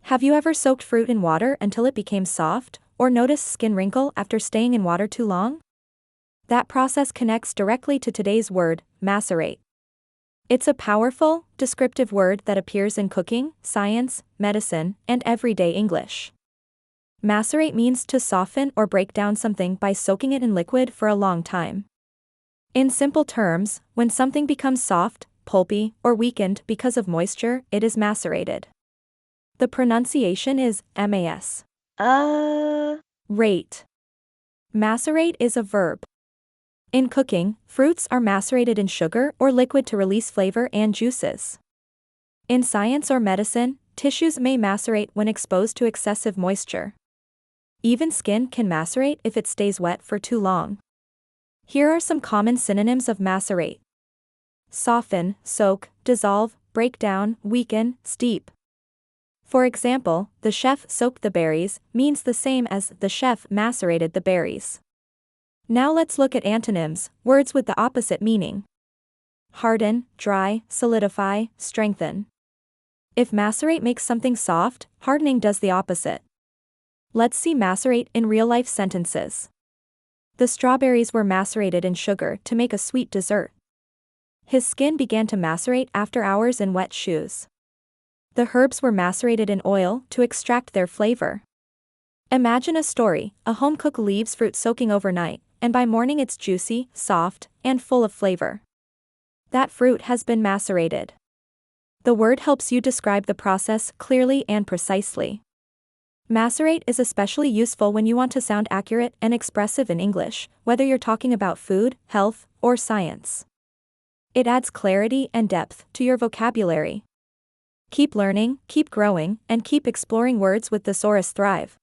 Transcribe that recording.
Have you ever soaked fruit in water until it became soft, or noticed skin wrinkle after staying in water too long? That process connects directly to today's word, macerate. It's a powerful, descriptive word that appears in cooking, science, medicine, and everyday English. Macerate means to soften or break down something by soaking it in liquid for a long time. In simple terms, when something becomes soft, pulpy, or weakened because of moisture, it is macerated. The pronunciation is mas. Rate. Macerate is a verb. In cooking, fruits are macerated in sugar or liquid to release flavor and juices. In science or medicine, tissues may macerate when exposed to excessive moisture. Even skin can macerate if it stays wet for too long. Here are some common synonyms of macerate: soften, soak, dissolve, break down, weaken, steep. For example, the chef soaked the berries means the same as the chef macerated the berries. Now let's look at antonyms, words with the opposite meaning. Harden, dry, solidify, strengthen. If macerate makes something soft, hardening does the opposite. Let's see macerate in real-life sentences. The strawberries were macerated in sugar to make a sweet dessert. His skin began to macerate after hours in wet shoes. The herbs were macerated in oil to extract their flavor. Imagine a story: a home cook leaves fruit soaking overnight, and by morning it's juicy, soft, and full of flavor. That fruit has been macerated. The word helps you describe the process clearly and precisely. Macerate is especially useful when you want to sound accurate and expressive in English, whether you're talking about food, health, or science. It adds clarity and depth to your vocabulary. Keep learning, keep growing, and keep exploring words with Thesaurus Thrive.